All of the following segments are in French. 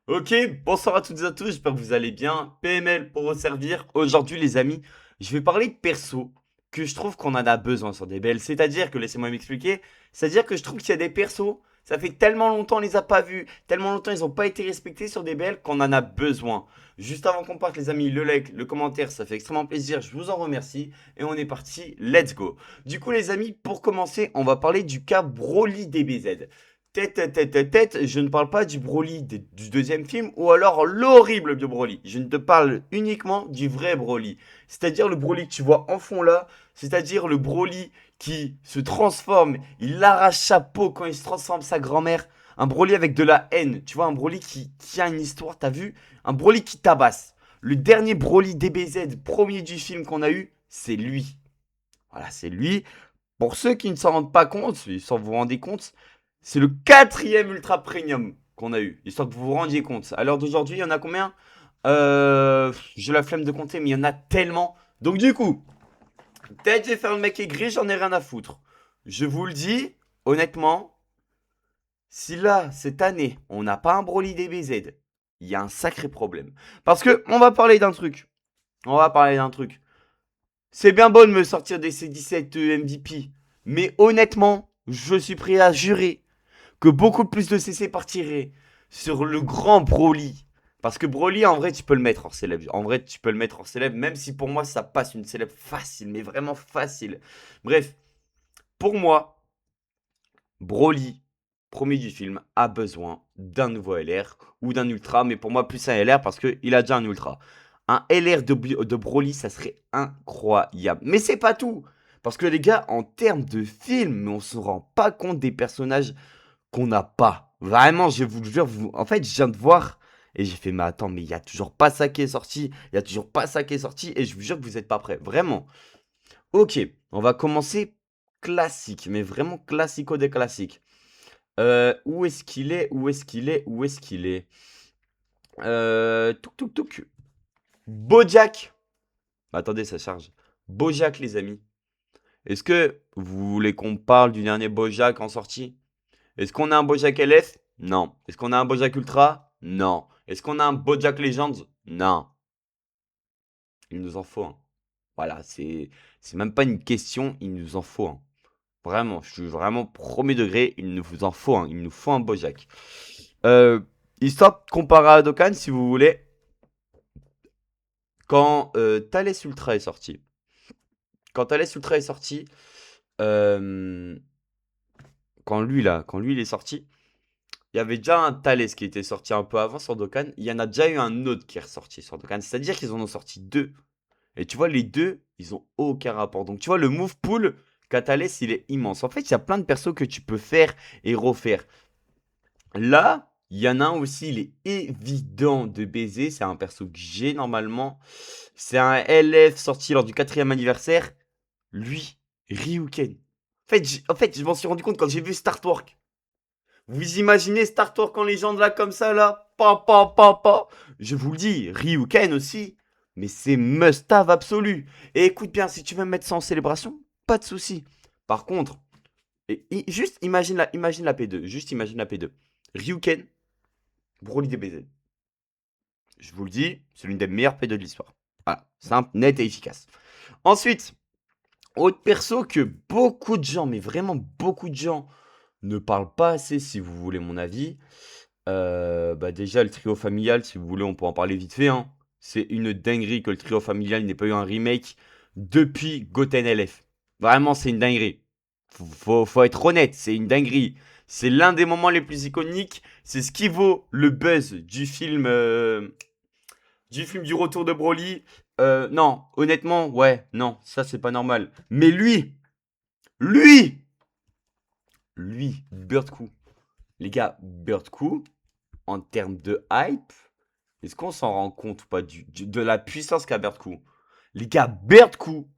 Ok, bonsoir à toutes et à tous, j'espère que vous allez bien. PML pour vous servir. Aujourd'hui les amis, je vais parler de persos que je trouve qu'on en a besoin sur DBL. C'est-à-dire que, laissez-moi m'expliquer, c'est-à-dire que je trouve qu'il y a des persos, ça fait tellement longtemps on les a pas vus, tellement longtemps ils n'ont pas été respectés sur DBL qu'on en a besoin. Juste avant qu'on parte les amis, le like, le commentaire, ça fait extrêmement plaisir, je vous en remercie. Et on est parti, let's go. Du coup les amis, pour commencer, on va parler du cas Broly DBZ. Tête, je ne parle pas du Broly du deuxième film ou alors l'horrible de Broly. Je ne te parle uniquement du vrai Broly. C'est-à-dire le Broly que tu vois en fond là, c'est-à-dire le Broly qui se transforme, il arrache sa peau quand il se transforme sa grand-mère. Un Broly avec de la haine, tu vois, un Broly qui a une histoire, t'as vu? Un Broly qui tabasse. Le dernier Broly DBZ, premier du film qu'on a eu, c'est lui. Voilà, c'est lui. Pour ceux qui ne s'en rendent pas compte, sans vous rendez compte, c'est le quatrième Ultra Premium qu'on a eu. Histoire que vous vous rendiez compte. À l'heure d'aujourd'hui, il y en a combien J'ai la flemme de compter, mais il y en a tellement. Donc du coup, peut-être je vais faire le mec aigri, j'en ai rien à foutre. Je vous le dis, honnêtement, si là, cette année, on n'a pas un Broly DBZ, il y a un sacré problème. Parce que, on va parler d'un truc. On va parler d'un truc. C'est bien beau de me sortir des C17 MVP, mais honnêtement, je suis prêt à jurer que beaucoup plus de CC partiraient sur le grand Broly. Parce que Broly, en vrai, tu peux le mettre hors célèbre. En vrai, tu peux le mettre hors célèbre, même si pour moi, ça passe une célèbre facile, mais vraiment facile. Bref, pour moi, Broly, premier du film, a besoin d'un nouveau LR ou d'un Ultra, mais pour moi, plus un LR parce qu'il a déjà un Ultra. Un LR de Broly, ça serait incroyable. Mais c'est pas tout. Parce que les gars, en termes de film, on se rend pas compte des personnages qu'on n'a pas. Vraiment, je vous le jure, en fait, je viens de voir et j'ai fait, mais attends, mais il y a toujours pas ça qui est sorti. Il y a toujours pas ça qui est sorti et je vous jure que vous n'êtes pas prêts. Vraiment. Ok, on va commencer classique, mais vraiment classico des classiques. Où est-ce qu'il est? Où est-ce qu'il est? Où est-ce qu'il est? Touk touk touk. Bojack. Attendez, ça charge. Bojack, les amis. Est-ce que vous voulez qu'on parle du dernier Bojack en sortie? Est-ce qu'on a un Bojack LF? Non. Est-ce qu'on a un Bojack Ultra? Non. Est-ce qu'on a un Bojack Legends? Non. Il nous en faut un. Voilà, c'est même pas une question, il nous en faut un. Vraiment, je suis vraiment premier degré, il nous vous en faut un. Il nous faut un Bojack. Euh, Histoire de comparer à Dokkan, si vous voulez, quand Thales Ultra est sorti. Quand Thales Ultra est sorti, euh, quand lui il est sorti, il y avait déjà un Thales qui était sorti un peu avant sur Dokkan. Il y en a déjà eu un autre qui est ressorti sur Dokkan. C'est-à-dire qu'ils en ont sorti deux. Et tu vois, les deux, ils ont aucun rapport. Donc tu vois, le move pool qu'a Thales, il est immense. En fait, il y a plein de persos que tu peux faire et refaire. Là, il y en a un aussi, il est évident de baiser. C'est un perso que j'ai normalement. C'est un LF sorti lors du quatrième anniversaire. Lui, Ryuken. En fait, je m'en suis rendu compte quand j'ai vu Startwork. Vous imaginez Startwork en légende là, comme ça, là? Pa. Je vous le dis, Ryuken aussi. Mais c'est must-have absolu. Et écoute bien, si tu veux mettre ça en célébration, pas de souci. Par contre, juste imagine la P2. Juste imagine la P2. Ryuken, Broly DBZ. Je vous le dis, c'est l'une des meilleures P2 de l'histoire. Voilà, simple, net et efficace. Ensuite, autre perso que beaucoup de gens, mais vraiment beaucoup de gens, ne parlent pas assez, si vous voulez mon avis. Bah déjà, le trio familial, si vous voulez, on peut en parler vite fait, hein. C'est une dinguerie que le trio familial n'ait pas eu un remake depuis Goten LF. Vraiment, c'est une dinguerie. Faut être honnête, c'est une dinguerie. C'est l'un des moments les plus iconiques. C'est ce qui vaut le buzz du retour de Broly. Non, honnêtement, ouais, non, ça c'est pas normal. Mais lui, Birdcou. Les gars, Birdcou, en termes de hype, est-ce qu'on s'en rend compte ou pas de la puissance qu'a Birdcou? Les gars, Birdcou.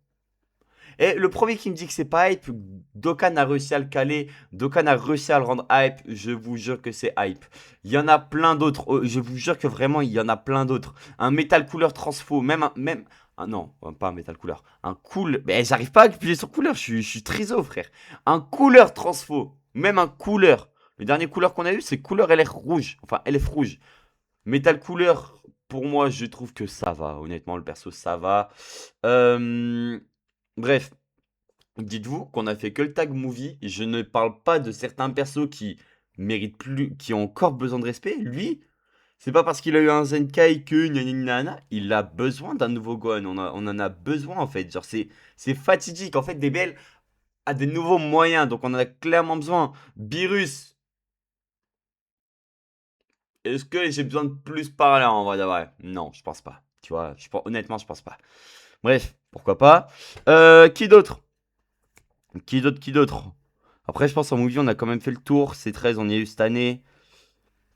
Et le premier qui me dit que c'est pas hype, Dokkan a réussi à le caler, Dokkan a réussi à le rendre hype, je vous jure que c'est hype. Il y en a plein d'autres, je vous jure que vraiment il y en a plein d'autres. Un Metal Cooler Transfo, ah non, pas un Metal Cooler, un cool, mais j'arrive pas à appuyer sur couleur, je suis triso frère. Un Cooler Transfo, même un Cooler. Le dernier couleur qu'on a eu, c'est couleur LF rouge, enfin LF rouge. Metal Couleur, pour moi, je trouve que ça va. Honnêtement, le perso, ça va. Euh, Bref, dites-vous qu'on a fait que le tag movie. Je ne parle pas de certains persos qui méritent plus, qui ont encore besoin de respect. Lui, c'est pas parce qu'il a eu un Zenkai que gna gna gna gna. Il a besoin d'un nouveau Gohan. On en a besoin en fait. Genre, c'est fatidique. En fait, DBL a des nouveaux moyens. Donc, on en a clairement besoin. Beerus, est-ce que j'ai besoin de plus parler en vrai de vrai? Non, je pense pas. Tu vois, honnêtement, je pense pas. Bref, pourquoi pas. Qui d'autre? Qui d'autre? Après, je pense en movie, on a quand même fait le tour. C13, on y a eu cette année.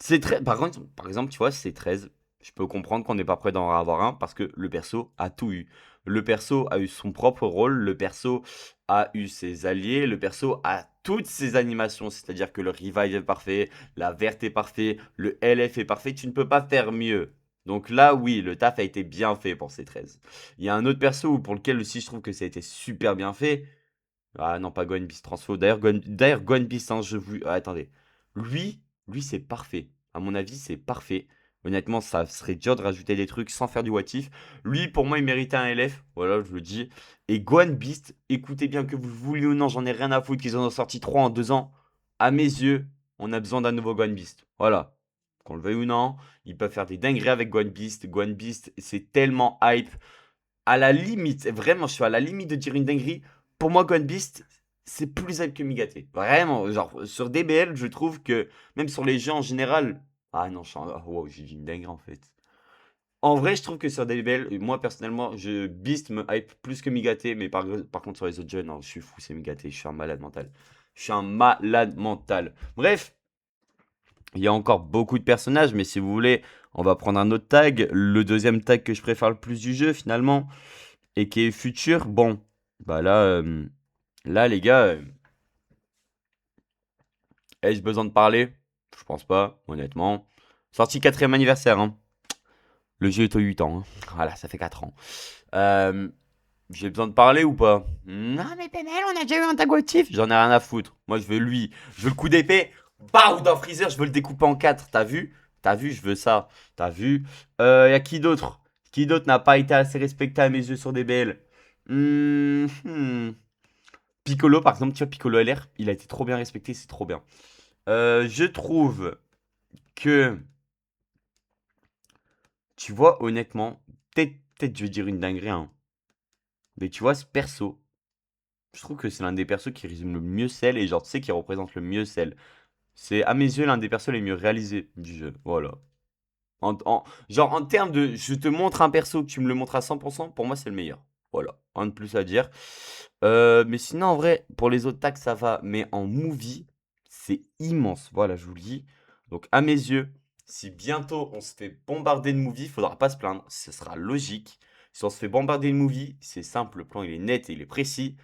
C13, par exemple, tu vois, C13, je peux comprendre qu'on n'est pas prêt d'en avoir un parce que le perso a tout eu. Le perso a eu son propre rôle, le perso a eu ses alliés, le perso a toutes ses animations, c'est-à-dire que le revive est parfait, la verte est parfait, le LF est parfait, tu ne peux pas faire mieux. Donc là, oui, le taf a été bien fait pour C13. Il y a un autre perso pour lequel aussi je trouve que ça a été super bien fait, ah non, pas Gohan Beast Transfo. D'ailleurs, Gohan Beast, hein, attendez. Lui, lui c'est parfait. À mon avis, c'est parfait. Honnêtement, ça serait dur de rajouter des trucs sans faire du what if. Lui, pour moi, il méritait un LF. Voilà, je le dis. Et Gohan Beast, écoutez bien que vous le vouliez ou non, j'en ai rien à foutre qu'ils en ont sorti 3 en 2 ans. À mes yeux, on a besoin d'un nouveau Gohan Beast. Voilà. Qu'on le veuille ou non, ils peuvent faire des dingueries avec Gohan Beast. Gohan Beast, c'est tellement hype à la limite, vraiment, je suis à la limite de dire une dinguerie. Pour moi, Gone Beast, c'est plus hype que Migaté. Vraiment, genre, sur DBL, je trouve que, même sur les jeux en général. Ah non, wow, j'ai dit une dinguerie en fait. En vrai, je trouve que sur DBL, moi personnellement, Beast me hype plus que Migaté, mais par contre, sur les autres jeux, non, je suis fou, c'est Migaté, je suis un malade mental. Je suis un malade mental. Bref, il y a encore beaucoup de personnages, mais si vous voulez, on va prendre un autre tag. Le deuxième tag que je préfère le plus du jeu, finalement et qui est futur, bon, bah là les gars, ai-je besoin de parler? Je pense pas, honnêtement. Sorti quatrième anniversaire, hein. Le jeu est aux 8 ans, hein. Voilà, ça fait 4 ans. Euh, j'ai besoin de parler ou pas? Non mais PNL, on a déjà eu un tag actif. J'en ai rien à foutre. Moi je veux lui. Je veux le coup d'épée. Bah ou d'un freezer, je veux le découper en 4. T'as vu? T'as vu, je veux ça. T'as vu? Y a qui d'autre? Qui d'autre n'a pas été assez respecté à mes yeux sur DBL? Piccolo, par exemple, tu vois, Piccolo LR, il a été trop bien respecté, c'est trop bien. Je trouve que, tu vois, honnêtement, peut-être je vais dire une dinguerie, hein, mais tu vois, ce perso, je trouve que c'est l'un des persos qui résume le mieux Cell et genre, tu sais, qui représente le mieux Cell. C'est, à mes yeux, l'un des persos les mieux réalisés du jeu, voilà. Genre, en termes de, je te montre un perso, que tu me le montres à 100%, pour moi, c'est le meilleur. Voilà, un de plus à dire. Mais sinon, en vrai, pour les autres tags, ça va. Mais en movie, c'est immense. Voilà, je vous le dis. Donc, à mes yeux, si bientôt on se fait bombarder de movie, il faudra pas se plaindre. Ce sera logique. Si on se fait bombarder de movie, c'est simple. Le plan, il est net et il est précis.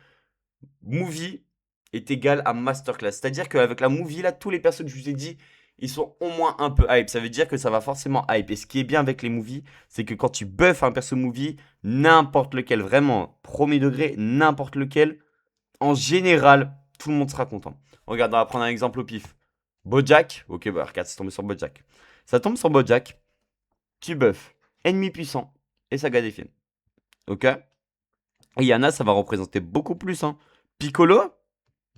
Movie est égal à masterclass. C'est-à-dire qu'avec la movie, là, tous les persos que je vous ai dit, ils sont au moins un peu hype. Ça veut dire que ça va forcément hype. Et ce qui est bien avec les movies, c'est que quand tu buffes un perso movie, n'importe lequel, vraiment, premier degré, n'importe lequel, en général, tout le monde sera content. Regarde, on va prendre un exemple au pif. Bojack, ok, bah regarde, c'est tombé sur Bojack. Ça tombe sur Bojack, tu buffes, ennemi puissant, et saga des films. Ok? Et Yana, ça va représenter beaucoup plus, hein. Piccolo,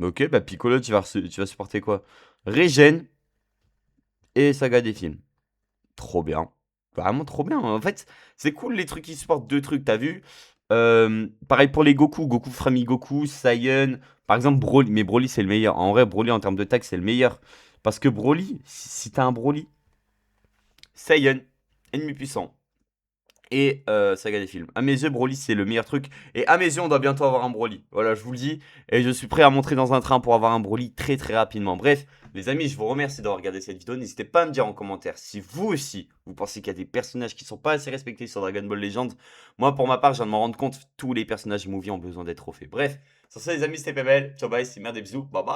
ok, bah Piccolo, tu vas supporter quoi? Regen et saga des films. Trop bien. Vraiment trop bien. En fait, c'est cool les trucs qui supportent deux trucs, t'as vu? Pareil pour les Goku. Goku Frami Goku, Saiyan. Par exemple, Broly. Mais Broly, c'est le meilleur. En vrai, Broly, en termes de tag, c'est le meilleur. Parce que Broly, si t'as un Broly, Saiyan, ennemi puissant. Et saga des films. À mes yeux, Broly, c'est le meilleur truc. Et à mes yeux, on doit bientôt avoir un Broly. Voilà, je vous le dis. Et je suis prêt à montrer dans un train pour avoir un Broly très très rapidement. Bref, les amis, je vous remercie d'avoir regardé cette vidéo. N'hésitez pas à me dire en commentaire si vous aussi, vous pensez qu'il y a des personnages qui sont pas assez respectés sur Dragon Ball Legends. Moi, pour ma part, je viens de m'en rendre compte. Tous les personnages movie ont besoin d'être refaits. Bref, sur ça, les amis, c'était PML. Ciao, bye, c'est merde, des bisous. Bye bye.